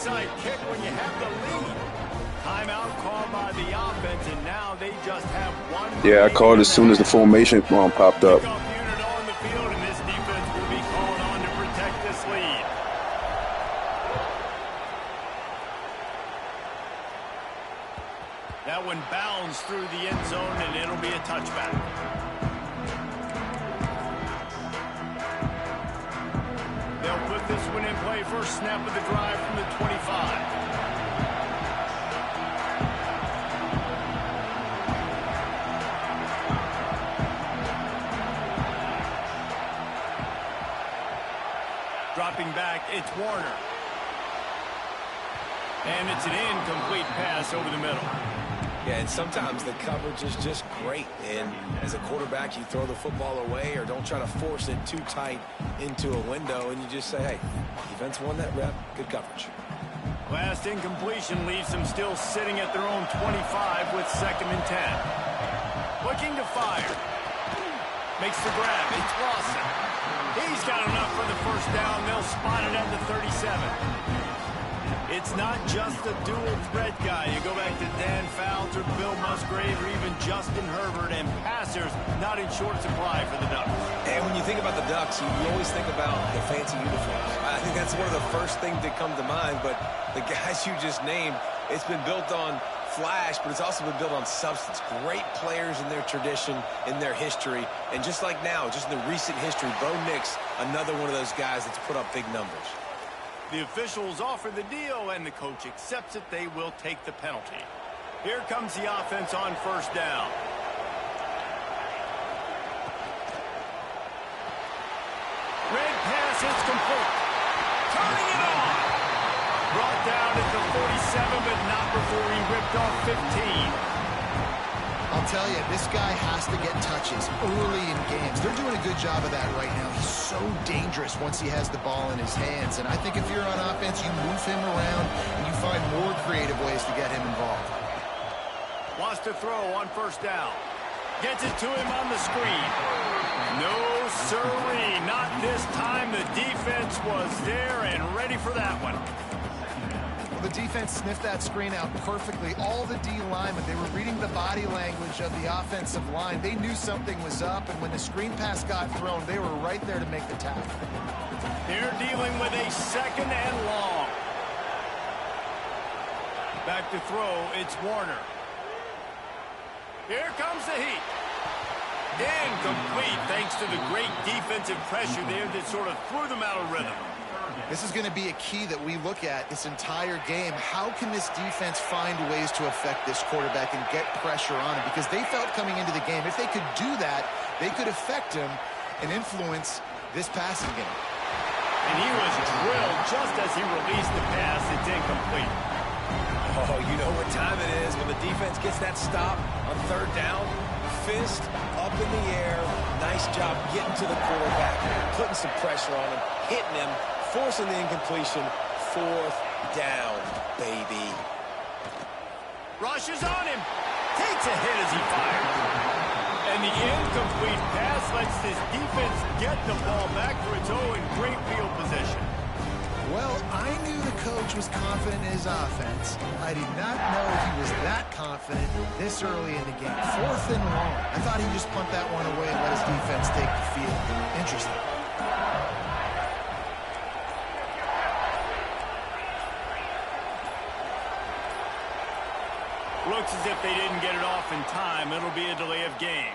onside kick when you have the lead. Timeout called by the offense, and now they just have one. Yeah, I called as soon as the formation popped up. Unit on the field, and this defense will be called on to protect this lead. That one bounds through the end zone, and it'll be a touchback. They'll put this one in play. First snap of the drive from the 25. Dropping back, it's Warner. And it's an incomplete pass over the middle. Yeah, and sometimes the coverage is just great. And as a quarterback, you throw the football away or don't try to force it too tight into a window, and you just say, hey, defense won that rep. Good coverage. Last incompletion leaves them still sitting at their own 25 with 2nd and 10. Looking to fire. Makes the grab. It's Lawson. He's got enough for the first down. They'll spot it at the 37. It's not just a dual threat guy. You go back to Dan Fouts or Bill Musgrave or even Justin Herbert, and passers not in short supply for the Ducks. And when you think about the Ducks, you always think about the fancy uniforms. I think that's one of the first things that come to mind, but the guys you just named, it's been built on flash, but it's also been built on substance. Great players in their tradition, in their history, and just like now, just in the recent history, Bo Nix, another one of those guys that's put up big numbers. The officials offer the deal, and the coach accepts it. They will take the penalty. Here comes the offense on first down. Red pass is complete. Turning it on. Brought down at the 47, but not before he ripped off 15. I'll tell you, this guy has to get touches early in games. They're doing a good job of that right now. He's so dangerous once he has the ball in his hands. And I think if you're on offense, you move him around and you find more creative ways to get him involved. Wants to throw on first down. Gets it to him on the screen. No, sirree, not this time. The defense was there and ready for that one. The defense sniffed that screen out perfectly. All the D linemen, they were reading the body language of the offensive line. They knew something was up, and when the screen pass got thrown, they were right there to make the tackle. They're dealing with a 2nd and long. Back to throw, it's Warner. Here comes the heat. Incomplete, thanks to the great defensive pressure there that sort of threw them out of rhythm. This is going to be a key that we look at this entire game. How can this defense find ways to affect this quarterback and get pressure on him? Because they felt coming into the game, if they could do that, they could affect him and influence this passing game. And he was drilled just as he released the pass. It's incomplete. Oh, you know what time it is when the defense gets that stop on 3rd down. Fist up in the air. Nice job getting to the quarterback, putting some pressure on him, hitting him, forcing the incompletion. 4th down, baby. Rushes on him. Takes a hit as he fires. And the incomplete pass lets this defense get the ball back for its own great field position. Well, I knew the coach was confident in his offense. I did not know he was that confident this early in the game. 4th and long. I thought he'd just punt that one away and let his defense take the field. Interesting. Looks as if they didn't get it off in time. It'll be a delay of game.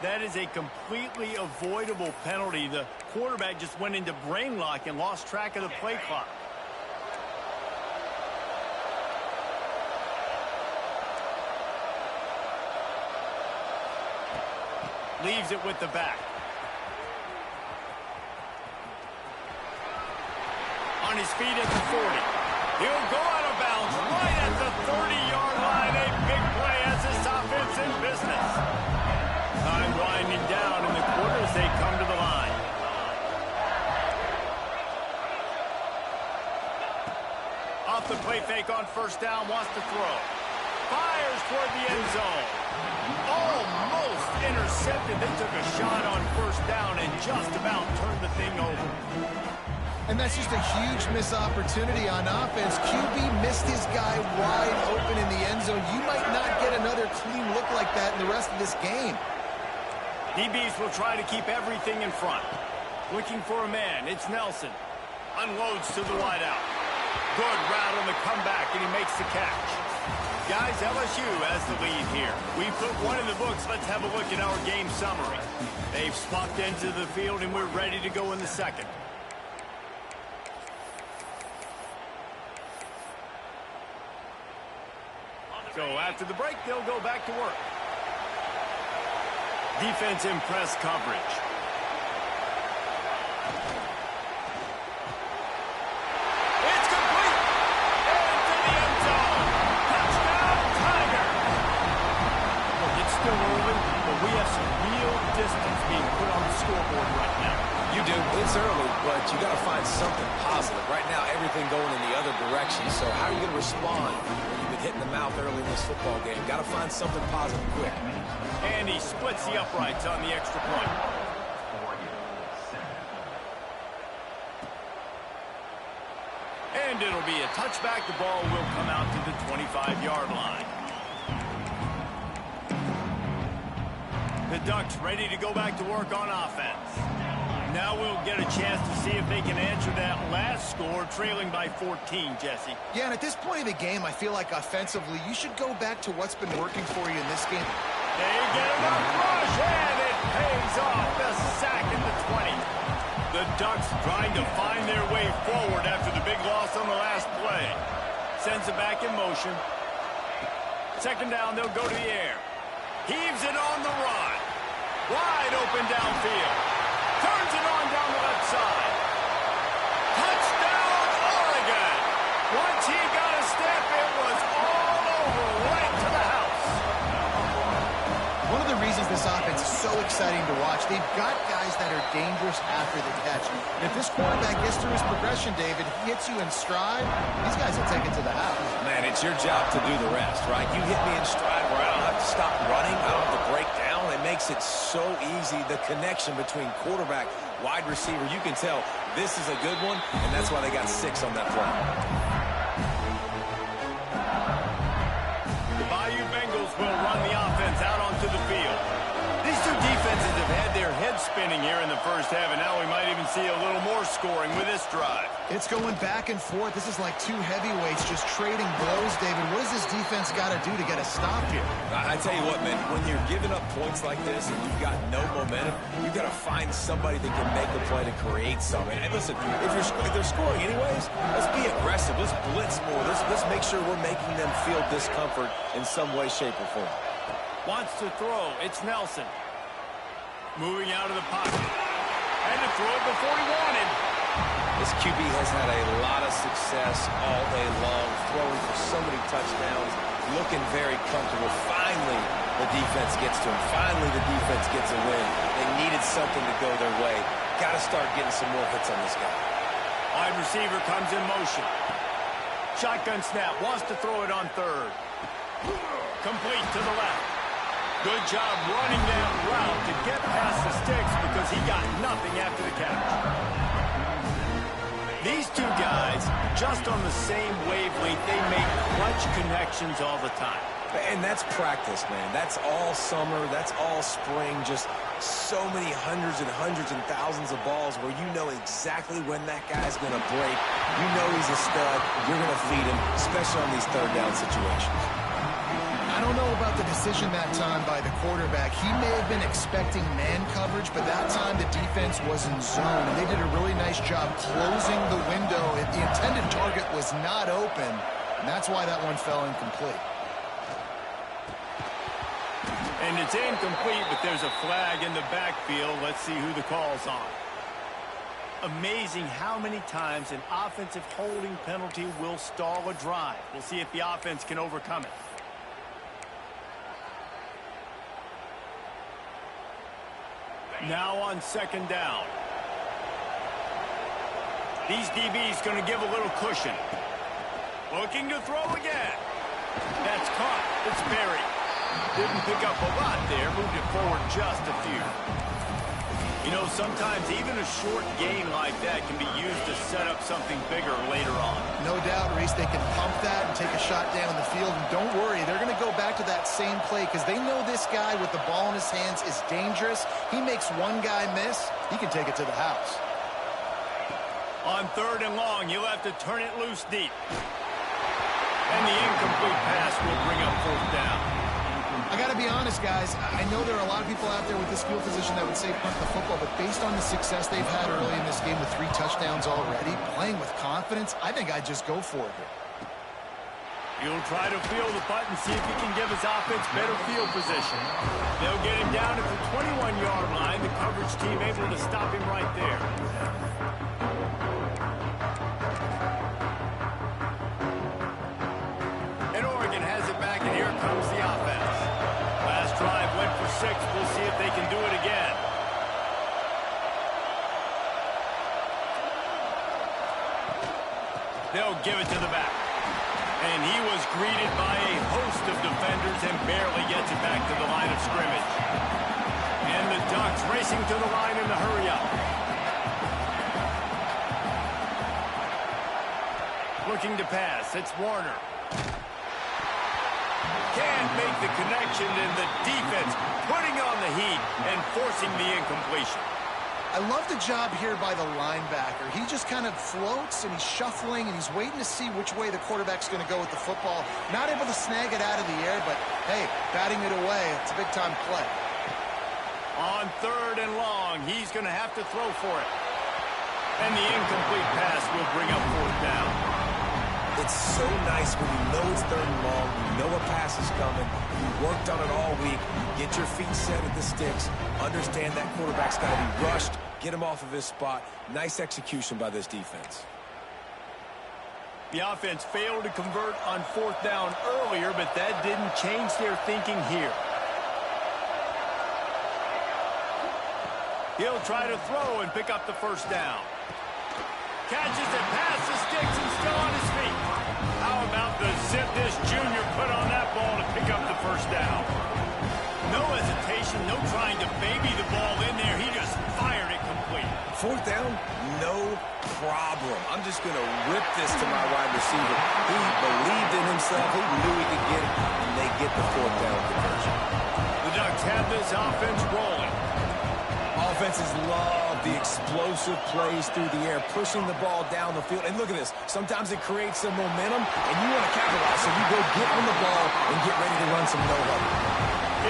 That is a completely avoidable penalty. The quarterback just went into brain lock and lost track of the play clock. Leaves it with the back. On his feet at the 40. He'll go out of bounds right at the 30-yard line. A big play as this offense in business. Time winding down in the quarter as they come to the line. Off the play fake on first down, wants to throw. Fires toward the end zone. Almost intercepted. They took a shot on first down and just about turned the thing over. And that's just a huge missed opportunity on offense. QB missed his guy wide open in the end zone. You might not get another clean look like that in the rest of this game. DBs will try to keep everything in front. Looking for a man. It's Nelson. Unloads to the wideout. Good route on the comeback, and he makes the catch. Guys, LSU has the lead here. We put one in the books. Let's have a look at our game summary. They've swapped into the field, and we're ready to go in the second. So after the break, they'll go back to work. Defense in press coverage. It's complete. Into the end zone. Touchdown, Tiger. Look, it's still early, but we have some real distance being put on the scoreboard right now. You do. It's early, but you got to find something positive. Right now, everything going in the other direction. So how are you going to respond when you've been hit in the mouth early in this football game? Got to find something positive quick. And he splits the uprights on the extra point. And it'll be a touchback. The ball will come out to the 25-yard line. The Ducks ready to go back to work on offense. Now we'll get a chance to see if they can answer that last score, trailing by 14, Jesse. Yeah, and at this point of the game, I feel like offensively, you should go back to what's been working for you in this game. They get enough rush, and it pays off. The sack in the 20. The Ducks trying to find their way forward after the big loss on the last play. Sends it back in motion. Second down, they'll go to the air. Heaves it on the run. Wide open downfield. Turns it on down the left side. Touchdown, Oregon. Once he got a step, it was all over, right to the house. One of the reasons this offense is so exciting to watch, they've got guys that are dangerous after the catch. And if this quarterback gets through his progression, David, he hits you in stride, these guys will take it to the house. Man, it's your job to do the rest, right? You hit me in stride where I don't have to stop running. I don't have to break down. It makes it so easy. The connection between quarterback, wide receiver, you can tell this is a good one, and that's why they got 6 on that play. The Bayou Bengals will run the offense out onto the field. These two defenses have had their heads spinning here in the first half, and now we might even see a little more scoring with this drive. It's going back and forth. This is like two heavyweights just trading blows, David. What does this defense got to do to get a stop here? I tell you what, man, when you're giving up points like this and you've got no momentum, you've got to find somebody that can make a play to create something. And listen, if they're scoring anyways, let's be aggressive. Let's blitz more. Let's make sure we're making them feel discomfort in some way, shape, or form. Wants to throw. It's Nelson. Moving out of the pocket. And to throw it before he wanted. This QB has had a lot of success all day long, throwing for so many touchdowns, looking very comfortable. Finally, the defense gets to him. Finally, the defense gets a win. They needed something to go their way. Got to start getting some more hits on this guy. Wide receiver comes in motion. Shotgun snap. Wants to throw it on third. Complete to the left. Good job running that route to get past the sticks because he got nothing after the catch. These two guys, just on the same wavelength, they make clutch connections all the time. And that's practice, man. That's all summer. That's all spring. Just so many hundreds and thousands of balls where you know exactly when that guy's going to break. You know he's a stud. You're going to feed him, especially on these third down situations. I don't know about the decision that time by the quarterback. He may have been expecting man coverage, but that time the defense was in zone, and they did a really nice job closing the window. The intended target was not open, and that's why that one fell incomplete. And it's incomplete, but there's a flag in the backfield. Let's see who the call's on. Amazing how many times an offensive holding penalty will stall a drive. We'll see if the offense can overcome it. Now on second down. These DBs going to give a little cushion. Looking to throw again. That's caught. It's buried. Didn't pick up a lot there. Moved it forward just a few. You know, sometimes even a short gain like that can be used to set up something bigger later on. No doubt, Reese, they can pump that and take a shot down the field. And don't worry, they're going to go back to that same play because they know this guy with the ball in his hands is dangerous. He makes one guy miss, he can take it to the house. On 3rd and long, you'll have to turn it loose deep. And the incomplete pass will bring up 4th down. I got to be honest, guys. I know there are a lot of people out there with this field position that would say punt the football, but based on the success they've had early in this game with 3 touchdowns already, playing with confidence, I think I'd just go for it here. He'll try to field the punt and see if he can give his offense better field position. They'll get him down at the 21-yard line. The coverage team able to stop him right there. And Oregon has it back, and here comes the offense. Last drive went for 6. We'll see if they can do it again. They'll give it to the back. And he was greeted by a host of defenders and barely gets it back to the line of scrimmage. And the Ducks racing to the line in the hurry-up. Looking to pass. It's Warner. Can't make the connection, and the defense putting on the heat and forcing the incompletion. I love the job here by the linebacker. He just kind of floats, and he's shuffling, and he's waiting to see which way the quarterback's going to go with the football. Not able to snag it out of the air, but, hey, batting it away, it's a big-time play. On 3rd and long, he's going to have to throw for it. And the incomplete pass will bring up 4th down. It's so nice when you know it's 3rd and long, you know a pass is coming, you worked on it all week, you get your feet set at the sticks, understand that quarterback's got to be rushed, get him off of his spot. Nice execution by this defense. The offense failed to convert on 4th down earlier, but that didn't change their thinking here. He'll try to throw and pick up the 1st down. Catches it past the sticks and still on his feet. How about the zip this junior put on that ball to pick up the 1st down? No hesitation, no trying to baby the ball in there. He just fired it complete. 4th down, no problem. I'm just going to rip this to my wide receiver. He believed in himself. He knew he could get it, and they get the 4th down conversion. The Ducks have this offense rolling. Offenses love the explosive plays through the air, pushing the ball down the field. And look at this. Sometimes it creates some momentum, and you want to capitalize. So you go get on the ball and get ready to run some no-huddle.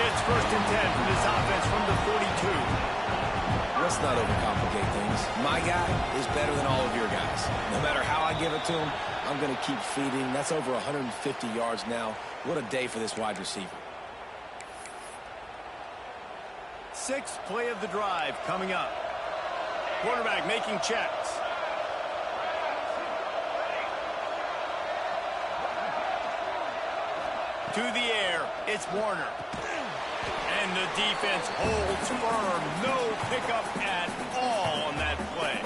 It's 1st and 10 for this offense from the 42. Let's not overcomplicate things. My guy is better than all of your guys. No matter how I give it to him, I'm going to keep feeding. That's over 150 yards now. What a day for this wide receiver. 6th play of the drive coming up. Quarterback making checks. To the air, it's Warner. And the defense holds firm. No pickup at all on that play.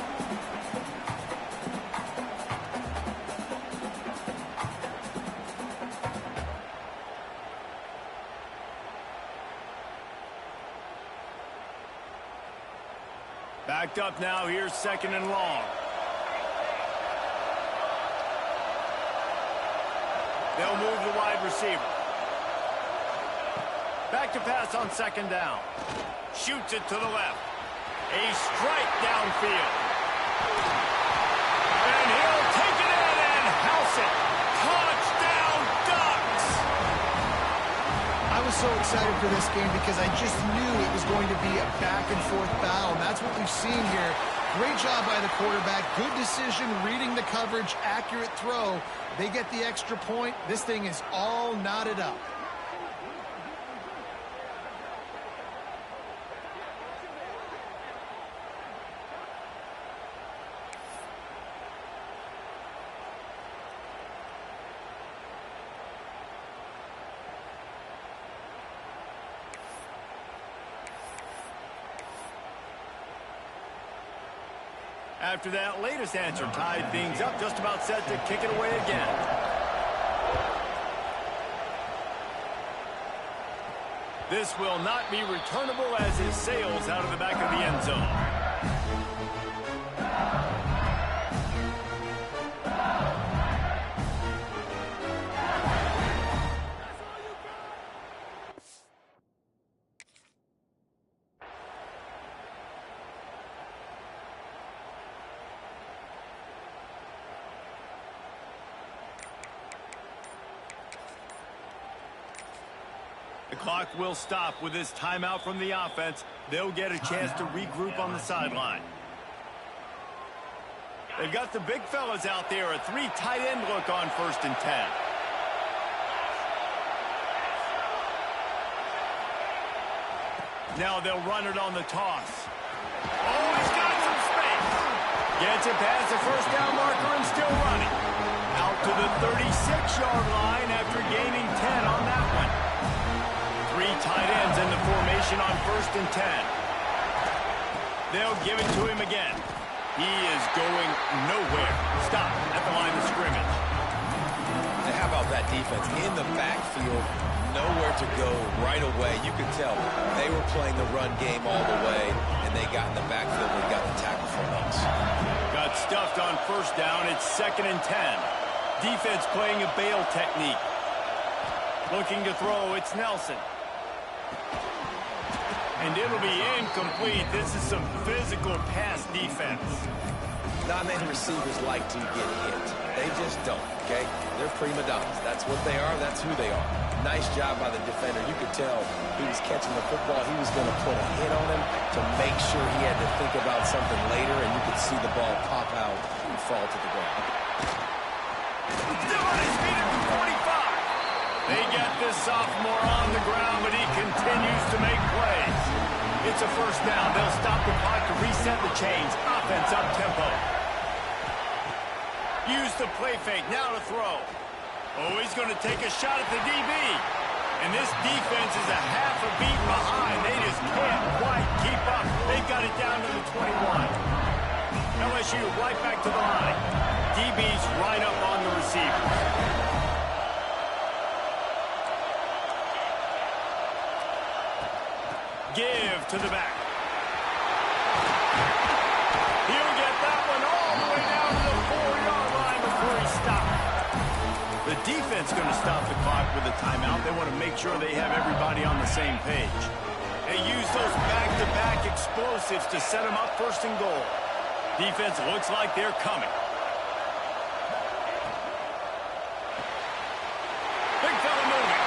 Backed up now, here's 2nd and long. They'll move the wide receiver. Back to pass on 2nd down. Shoots it to the left. A strike downfield. And he'll take it in and house it. Touchdown, Ducks! I was so excited for this game because I just knew it was going to be a back-and-forth battle, and that's what we've seen here. Great job by the quarterback. Good decision, reading the coverage, accurate throw. They get the extra point. This thing is all knotted up. After that latest answer tied things up, just about set to kick it away again. This will not be returnable as it sails out of the back of the end zone. The clock will stop with this timeout from the offense. They'll get a chance to regroup on the sideline. They've got the big fellas out there. A 3 tight end look on 1st and 10. Now they'll run it on the toss. Oh, he's got some space. Gets it past the first down marker and still running. Out to the 36-yard line after gaining 10 on that one. 3 tight ends in the formation on 1st and 10. They'll give it to him again. He is going nowhere. Stop at the line of scrimmage. And how about that defense in the backfield? Nowhere to go right away. You could tell they were playing the run game all the way, and they got in the backfield and got the tackle for us. Got stuffed on 1st down. It's 2nd and 10. Defense playing a bail technique. Looking to throw. It's Nelson. And it'll be incomplete. This is some physical pass defense. Not many receivers like to get hit. They just don't, okay? They're prima donnas. That's what they are. That's who they are. Nice job by the defender. You could tell he was catching the football. He was going to put a hit on him to make sure he had to think about something later, and you could see the ball pop out and fall to the ground. Still on his feet at the 45. They get this sophomore on the ground, but he continues to make plays. It's a 1st down. They'll stop the clock to reset the chains. Offense up tempo. Use the play fake. Now to throw. Oh, he's going to take a shot at the DB. And this defense is a half a beat behind. They just can't quite keep up. They've got it down to the 21. LSU right back to the line. DB's right up on the receiver. Give to the back. He'll get that one all the way down to the 4-yard line before he stops. The defense going to stop the clock with a timeout. They want to make sure they have everybody on the same page. They use those back-to-back explosives to set them up 1st and goal. Defense looks like they're coming. Big fella moving.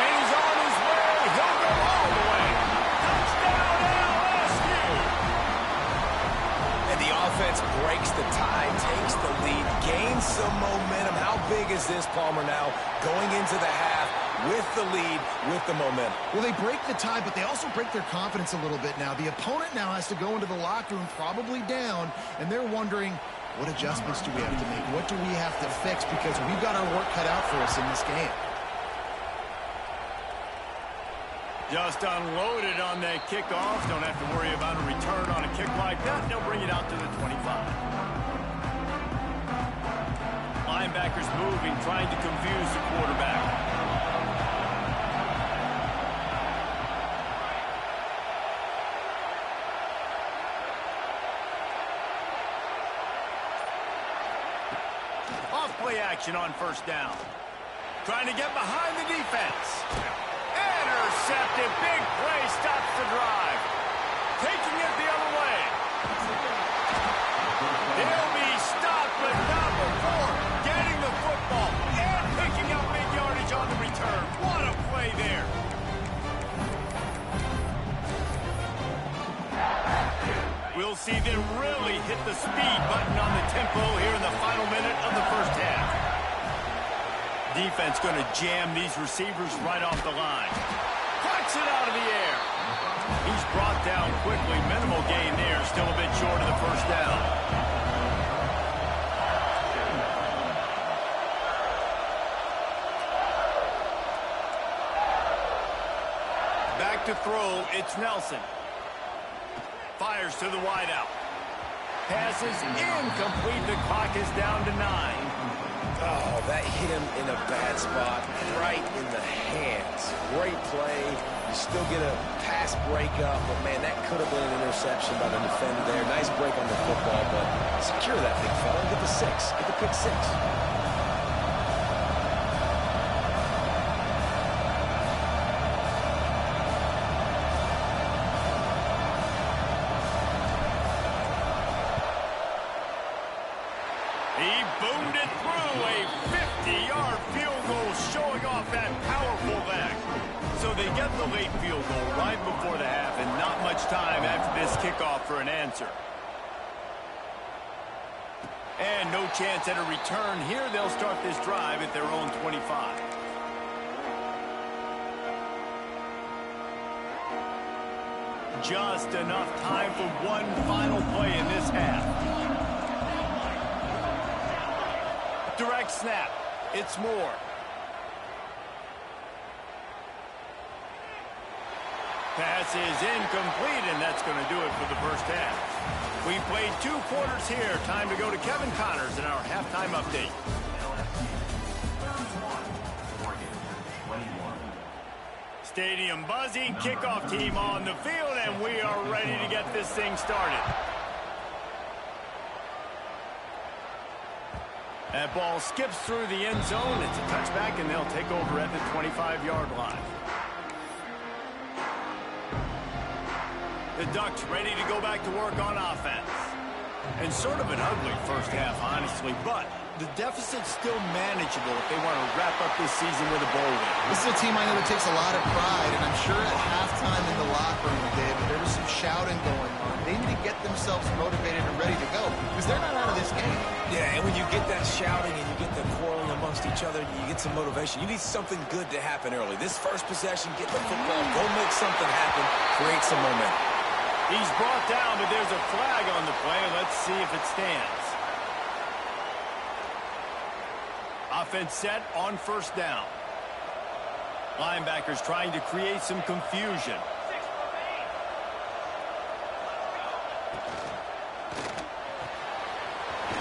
And he's on his way. He'll go all the way. Touchdown LSU. And the offense breaks the tie, takes the lead, gains some momentum. How big is this, Palmer, now? Going into the half with the lead, with the momentum. Well, they break the tie, but they also break their confidence a little bit now. The opponent now has to go into the locker room probably down, and they're wondering, what adjustments do we have to make? What do we have to fix? Because we've got our work cut out for us in this game. Just unloaded on that kickoff. Don't have to worry about a return on a kick like that. They'll bring it out to the 25. Linebackers moving, trying to confuse the quarterback. Off-play action on 1st down. Trying to get behind the defense. Intercepted. Big play stops the drive. Taking it the other way. They'll be stopped, but not before getting the football and picking up big yardage on the return. What a play there. We'll see them really hit the speed button on the tempo here in the final minute of the 1st half. Defense going to jam these receivers right off the line. Clucks it out of the air. He's brought down quickly. Minimal gain there. Still a bit short of the 1st down. Back to throw. It's Nelson. Fires to the wideout. Passes incomplete. The clock is down to 9. Oh, that hit him in a bad spot, right in the hands. Great play. You still get a pass breakup, but, man, that could have been an interception by the defender there. Nice break on the football, but secure that big fella. Get the 6. Get the pick 6. He boomed it through a 50-yard field goal, showing off that powerful leg. So they get the late field goal right before the half, and not much time after this kickoff for an answer. And no chance at a return here. They'll start this drive at their own 25. Just enough time for one final play in this half. Direct snap. It's Moore. Pass is incomplete, and that's going to do it for the first half. We played 2 quarters here. Time to go to Kevin Connors in our halftime update. Stadium buzzing, kickoff team on the field, and we are ready to get this thing started. That ball skips through the end zone. It's a touchback, and they'll take over at the 25-yard line. The Ducks ready to go back to work on offense. And sort of an ugly first half, honestly, but the deficit's still manageable if they want to wrap up this season with a bowl win. This is a team I know that takes a lot of pride, and I'm sure at halftime in the locker room, David, there was some shouting going on. They need to get themselves motivated and ready to go, because they're not out of this game. Yeah, and when you get that shouting and you get the quarreling amongst each other, you get some motivation. You need something good to happen early. This first possession, get the football, go make something happen, create some momentum. He's brought down, but there's a flag on the play. Let's see if it stands. Offense set on first down. Linebackers trying to create some confusion.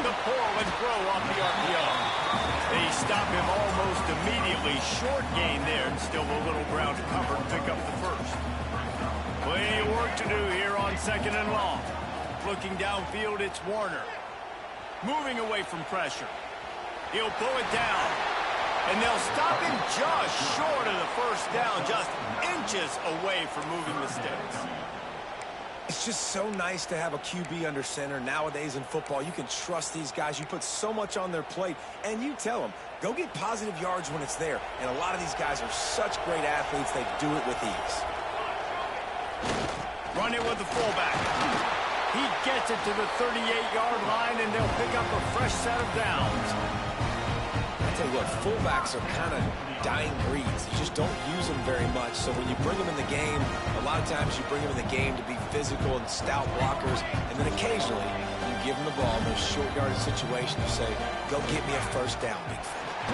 The pull and throw off the RPO. They stop him almost immediately. Short gain there, and still a little ground to cover to pick up the first. Plenty of work to do here on 2nd and long. Looking downfield, it's Warner. Moving away from pressure. He'll pull it down. And they'll stop him just short of the first down, just inches away from moving the sticks. It's just so nice to have a QB under center. Nowadays in football, you can trust these guys. You put so much on their plate, and you tell them, go get positive yards when it's there. And a lot of these guys are such great athletes, they do it with ease. Run it with the fullback. He gets it to the 38-yard line, and they'll pick up a fresh set of downs. I tell you what, fullbacks are kind of dying breeds. You just don't use them very much. So when you bring them in the game, a lot of times you bring them in the game to be physical and stout blockers, and then occasionally you give them the ball in those short yardage situations. You say, go get me a first down, big fella.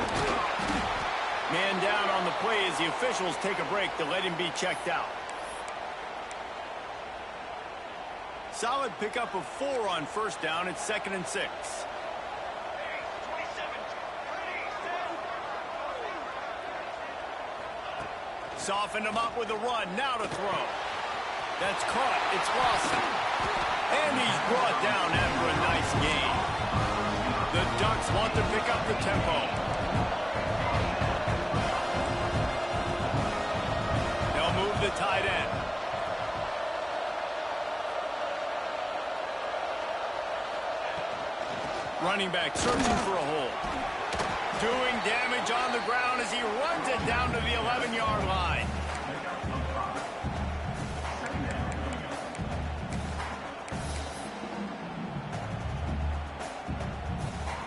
Man down on the play as the officials take a break to let him be checked out. Solid pickup of 4 on first down. It's 2nd and 6. Softened him up with a run. Now to throw. That's caught. It's Lawson. And he's brought down after a nice gain. The Ducks want to pick up the tempo. They'll move the tight end. Running back searching for a hole. Doing damage on the ground as he runs it down to the 11-yard line.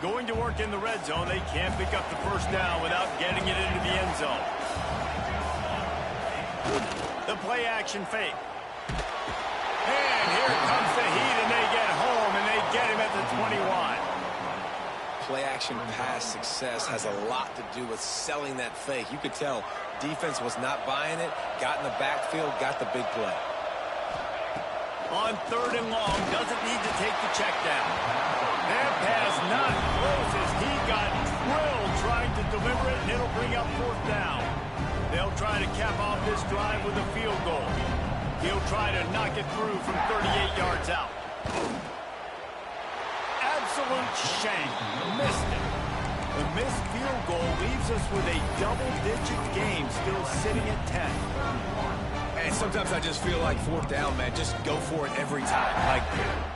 Going to work in the red zone. They can't pick up the first down without getting it into the end zone. The play action fake. And here comes the heat, and they get home, and they get him at the 21. Play-action pass success has a lot to do with selling that fake. You could tell defense was not buying it, got in the backfield, got the big play. On 3rd and long, doesn't need to take the check down. That pass not close as he got drilled trying to bring up 4th down. They'll try to cap off this drive with a field goal. He'll try to knock it through from 38 yards out. Absolute shame. Missed it. The missed field goal leaves us with a double-digit game still sitting at 10. And sometimes I just feel like 4th down, man. Just go for it every time. Like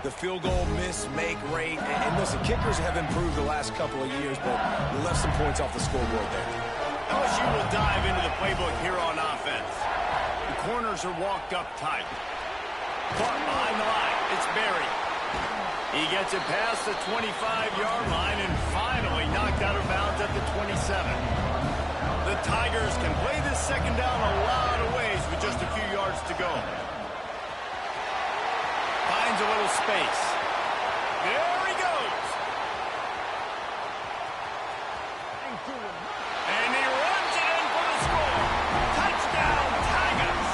the field goal miss, make rate. And listen, kickers have improved the last couple of years, but you left some points off the scoreboard there. LSU will dive into the playbook here on offense. The corners are walked up tight. Caught behind the line. It's Berry. He gets it past the 25-yard line and finally knocked out of bounds at the 27. The Tigers can play this second down a lot of ways with just a few yards to go. Finds a little space. There he goes. And he runs it in for the score. Touchdown, Tigers.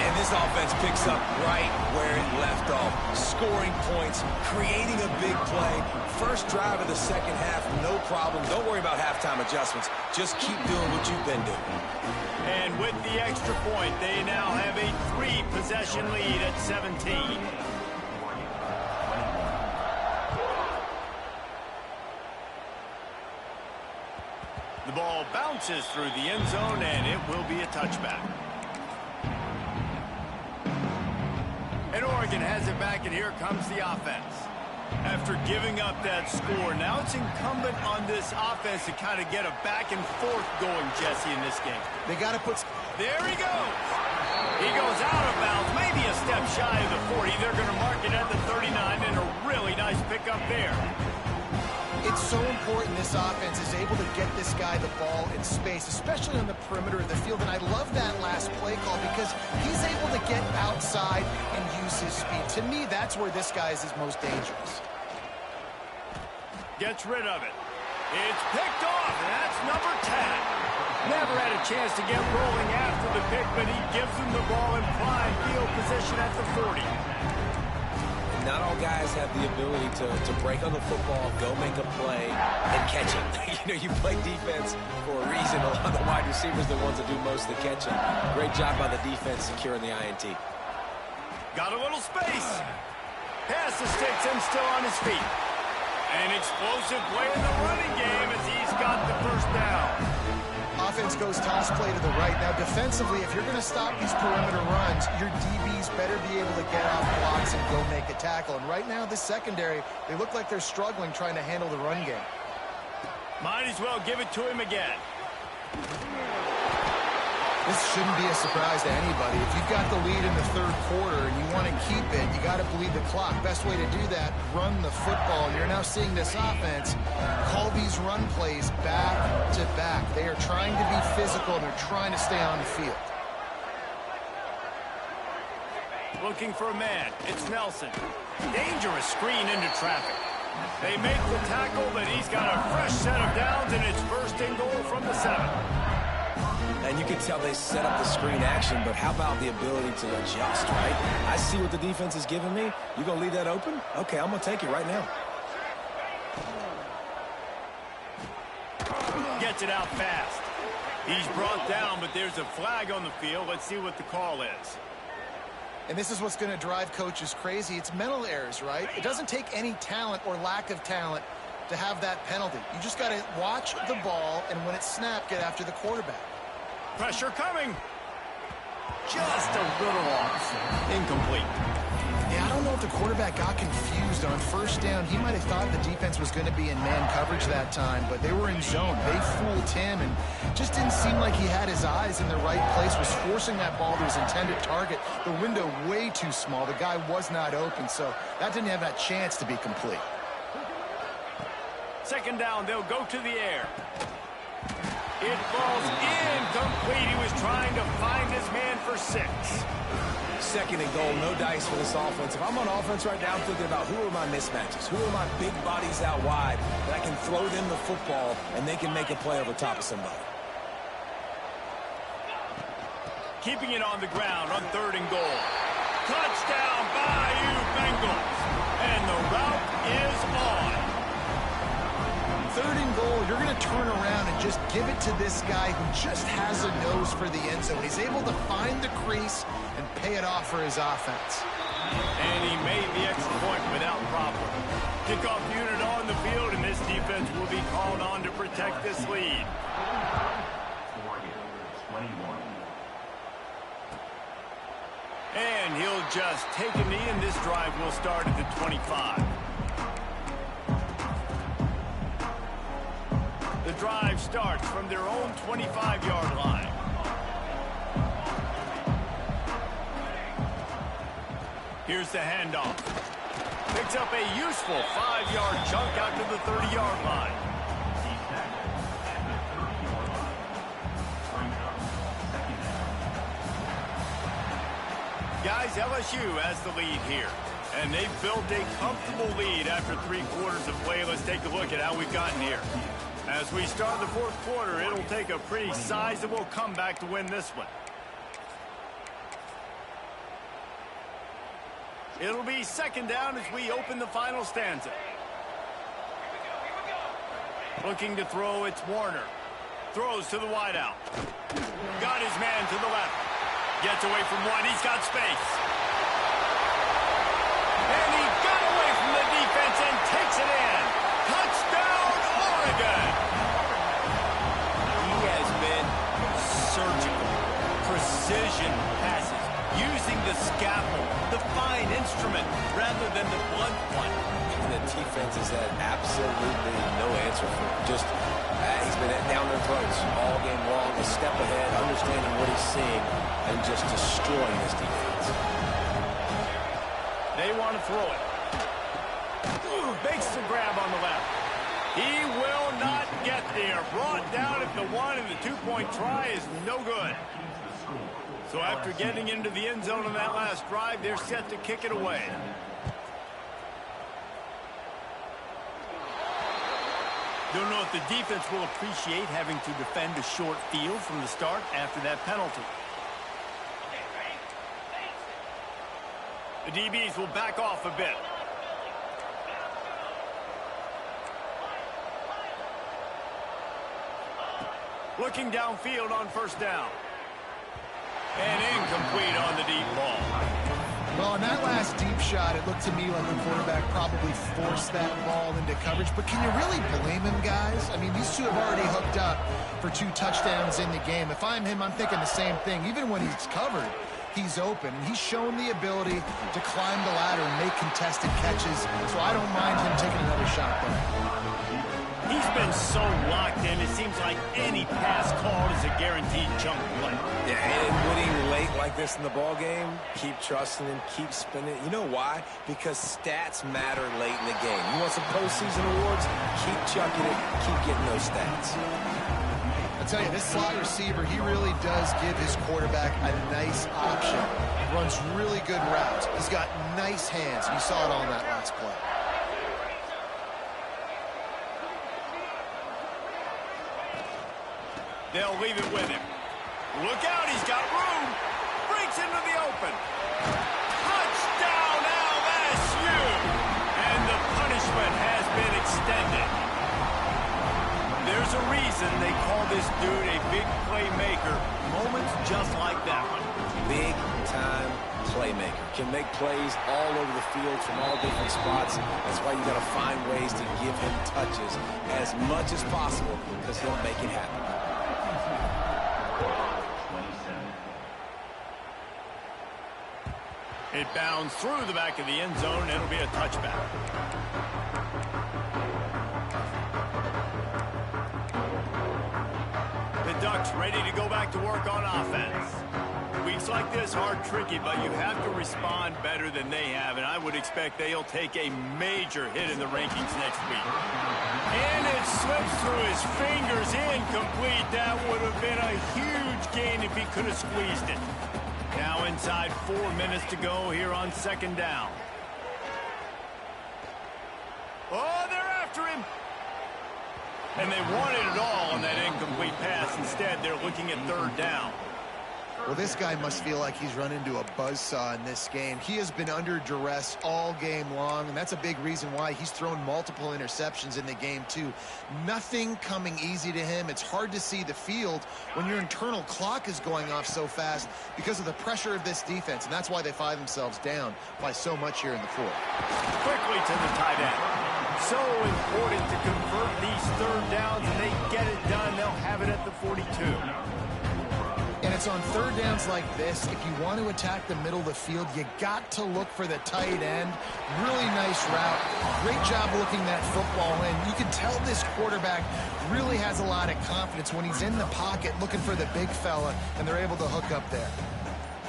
And this offense picks up right where it left off. Scoring points, creating a big play. First drive of the second half, no problem. Don't worry about halftime adjustments. Just keep doing what you've been doing. And with the extra point, they now have a 3-possession lead at 17. The ball bounces through the end zone, and it will be a touchback. And Oregon has it back, and here comes the offense. After giving up that score, now it's incumbent on this offense to kind of get a back and forth going, Jesse, in this game. They got to put... There he goes. He goes out of bounds, maybe a step shy of the 40. They're going to mark it at the 39, and a really nice pickup there. It's so important this offense is able to get this guy the ball in space, especially on the perimeter of the field. And I love that last play call because he's able to get outside and use his speed. To me, that's where this guy is his most dangerous. Gets rid of it. It's picked off, and that's number 10. Never had a chance to get rolling after the pick, but he gives him the ball in prime field position at the 40. Not all guys have the ability to break on the football, go make a play, and catch it. You play defense for a reason. A lot of the wide receivers are the ones that do most of the catching. Great job by the defense securing the INT. Got a little space. Pass the sticks and still on his feet. An explosive play in the running game as he's got the first down. Offense goes toss play to the right. Now, defensively, if you're going to stop these perimeter runs, your DBs better be able to get off blocks and go make a tackle. And right now, this secondary, they look like they're struggling trying to handle the run game. Might as well give it to him again. This shouldn't be a surprise to anybody. If you've got the lead in the third quarter and you want to keep it, you got to bleed the clock. Best way to do that, run the football. And you're now seeing this offense call these run plays back to back. They are trying to be physical, and they're trying to stay on the field. Looking for a man. It's Nelson. Dangerous screen into traffic. They make the tackle, but he's got a fresh set of downs, and it's first and goal from the 7. And you can tell they set up the screen action, but how about the ability to adjust, right? I see what the defense is giving me. You going to leave that open? Okay, I'm going to take it right now. Gets it out fast. He's brought down, but there's a flag on the field. Let's see what the call is. And this is what's going to drive coaches crazy. It's mental errors, right? It doesn't take any talent or lack of talent to have that penalty. You just got to watch the ball, and when it's snapped, get after the quarterback. Pressure coming. Just a little off. Incomplete. Yeah, I don't know if the quarterback got confused on first down. He might have thought the defense was going to be in man coverage that time, but they were in zone. They fooled him, and just didn't seem like he had his eyes in the right place, was forcing that ball to his intended target. The window way too small. The guy was not open, so that didn't have that chance to be complete. Second down, they'll go to the air. It falls incomplete. He was trying to find his man for 6. Second and goal, no dice for this offense. If I'm on offense right now, I'm thinking about who are my mismatches? Who are my big bodies out wide that I can throw them the football and they can make a play over top of somebody? Keeping it on the ground on 3rd and goal. Touchdown, Bayou Bengals. And the route is on. 3rd and goal, you're going to turn around and just give it to this guy who just has a nose for the end zone. He's able to find the crease and pay it off for his offense. And he made the extra point without problem. Kickoff unit on the field, and this defense will be called on to protect this lead. And he'll just take a knee, and this drive will start at the 25. The drive starts from their own 25-yard line. Here's the handoff. Picks up a useful 5-yard chunk out to the 30-yard line. Guys, LSU has the lead here. And they've built a comfortable lead after 3 quarters of play. Let's take a look at how we've gotten here. As we start the 4th quarter, it'll take a pretty sizable comeback to win this one. It'll be 2nd down as we open the final stanza. Looking to throw, it's Warner. Throws to the wideout. Got his man to the left. Gets away from one. He's got space. And he got away from the defense and takes it in. Touchdown, Oregon. He has been surgical. Precision passes. Using the scalpel, the fine instrument, rather than the blunt one. And the defense has had absolutely no answer for him. Just, he's been down their throats all game long, a step ahead, understanding what he's seeing, and just destroying this defense. They want to throw it. Makes the grab on the left. He will not get there. Brought down at the 1, and the 2-point try is no good. So after getting into the end zone on that last drive, they're set to kick it away. Don't know if the defense will appreciate having to defend a short field from the start after that penalty. The DBs will back off a bit. Looking downfield on 1st down. And incomplete on the deep ball. Well, in that last deep shot, it looked to me like the quarterback probably forced that ball into coverage. But can you really blame him, guys? I mean, these two have already hooked up for 2 touchdowns in the game. If I'm him, I'm thinking the same thing. Even when he's covered, he's open. And he's shown the ability to climb the ladder and make contested catches. So I don't mind him taking another shot there. He's been so locked in, it seems like any pass called is a guaranteed chunk play. Yeah, and winning late like this in the ball game, keep trusting him, keep spinning. You know why? Because stats matter late in the game. You want some postseason awards? Keep chucking it, keep getting those stats. I tell you, this slot receiver, he really does give his quarterback a nice option. Runs really good routes. He's got nice hands. You saw it on that last play. They'll leave it with him. Look out, he's got room. Breaks into the open. Touchdown, LSU! And the punishment has been extended. There's a reason they call this dude a big playmaker. Moments just like that one. Big-time playmaker. Can make plays all over the field from all different spots. That's why you got to find ways to give him touches as much as possible because he'll make it happen. It bounds through the back of the end zone, and it'll be a touchback. The Ducks ready to go back to work on offense. Weeks like this are tricky, but you have to respond better than they have, and I would expect they'll take a major hit in the rankings next week. And it slips through his fingers, incomplete. That would have been a huge gain if he could have squeezed it. Now inside 4 minutes to go here on 2nd down. Oh, they're after him. And they wanted it all on that incomplete pass. Instead, they're looking at 3rd down. Well, this guy must feel like he's run into a buzzsaw in this game. He has been under duress all game long, and that's a big reason why he's thrown multiple interceptions in the game, too. Nothing coming easy to him. It's hard to see the field when your internal clock is going off so fast because of the pressure of this defense, and that's why they find themselves down by so much here in the fourth. Quickly to the tight end. So important to convert these third downs, and they get it done. They'll have it at the 42. And it's on third downs like this, if you want to attack the middle of the field, you got to look for the tight end. Really nice route. Great job looking that football in. You can tell this quarterback really has a lot of confidence when he's in the pocket looking for the big fella, and they're able to hook up there.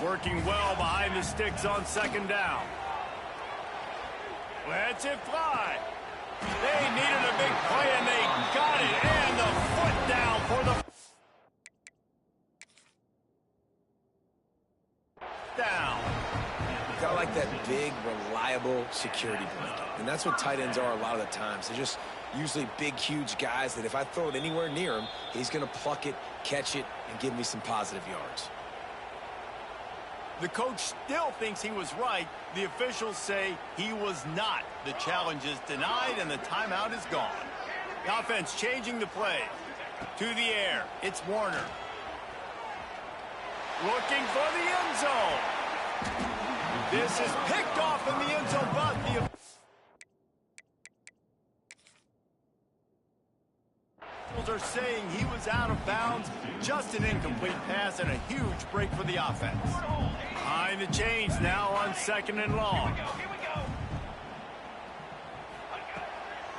Working well behind the sticks on second down. Let's it fly. They needed a big play, and they got it. And the foot down for the down. Got like that big, reliable security blanket. And that's what tight ends are a lot of the times. They're just usually big, huge guys that if I throw it anywhere near him, he's going to pluck it, catch it, and give me some positive yards. The coach still thinks he was right. The officials say he was not. The challenge is denied, and the timeout is gone. The offense changing the play. To the air. It's Warner. Looking for the end zone. This is picked off in the end zone, but the officials are saying he was out of bounds. Just an incomplete pass and a huge break for the offense. Behind the chains now on second and long.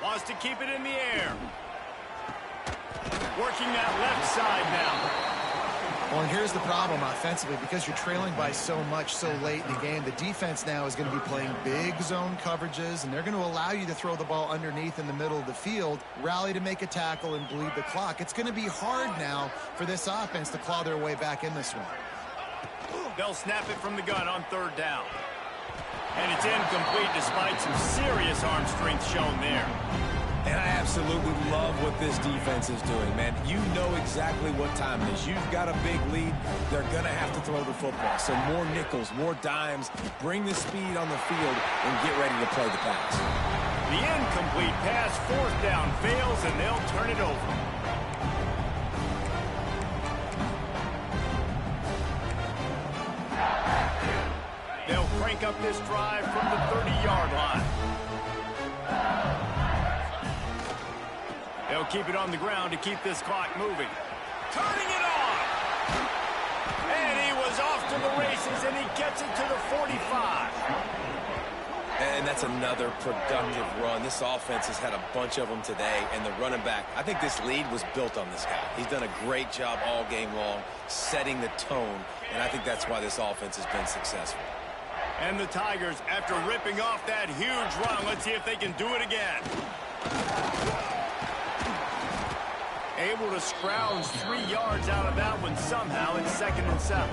Wants to keep it in the air. Working that left side now. Well, and here's the problem offensively, because you're trailing by so much so late in the game, the defense now is going to be playing big zone coverages, and they're going to allow you to throw the ball underneath in the middle of the field, rally to make a tackle, and bleed the clock. It's going to be hard now for this offense to claw their way back in this one. They'll snap it from the gun on third down. And it's incomplete despite some serious arm strength shown there. And I absolutely love what this defense is doing, man. You know exactly what time it is. You've got a big lead. They're going to have to throw the football. So more nickels, more dimes. Bring the speed on the field and get ready to play the pass. The incomplete pass, fourth down, fails, and they'll turn it over. They'll crank up this drive from the 30-yard line. They'll keep it on the ground to keep this clock moving. Turning it on! And he was off to the races, and he gets it to the 45. And that's another productive run. This offense has had a bunch of them today, and the running back, I think this lead was built on this guy. He's done a great job all game long, setting the tone, and I think that's why this offense has been successful. And the Tigers, after ripping off that huge run, let's see if they can do it again. Able to scrounge 3 yards out of that one somehow in 2nd and 7.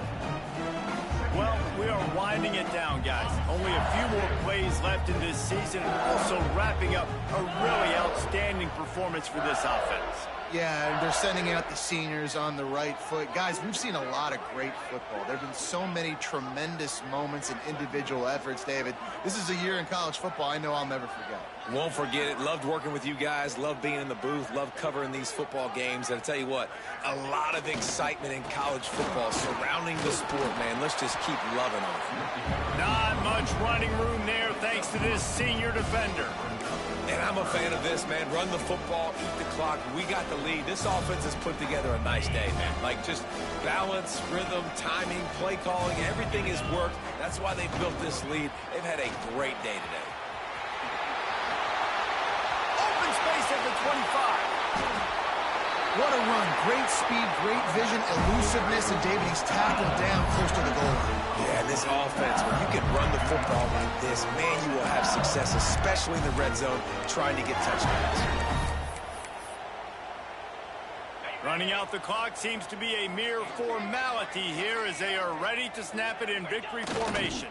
Well, we are winding it down, guys. Only a few more plays left in this season, and also wrapping up a really outstanding performance for this offense. Yeah, and they're sending out the seniors on the right foot. Guys, we've seen a lot of great football. There have been so many tremendous moments and individual efforts, David. This is a year in college football I know I'll never forget. Won't forget it. Loved working with you guys. Loved being in the booth. Loved covering these football games. And I tell you what, a lot of excitement in college football surrounding the sport, man. Let's just keep loving on it. Not much running room there thanks to this senior defender. And I'm a fan of this, man. Run the football, eat the clock. We got the lead. This offense has put together a nice day, man. Like just balance, rhythm, timing, play calling, everything has worked. That's why they built this lead. They've had a great day today. Open space at the 25. What a run. Great speed, great vision, elusiveness, and David, he's tackled down close to the goal line. Yeah, this offense, when you can run the football like this, man, you will have success, especially in the red zone, trying to get touchdowns. Running out the clock seems to be a mere formality here as they are ready to snap it in victory formation.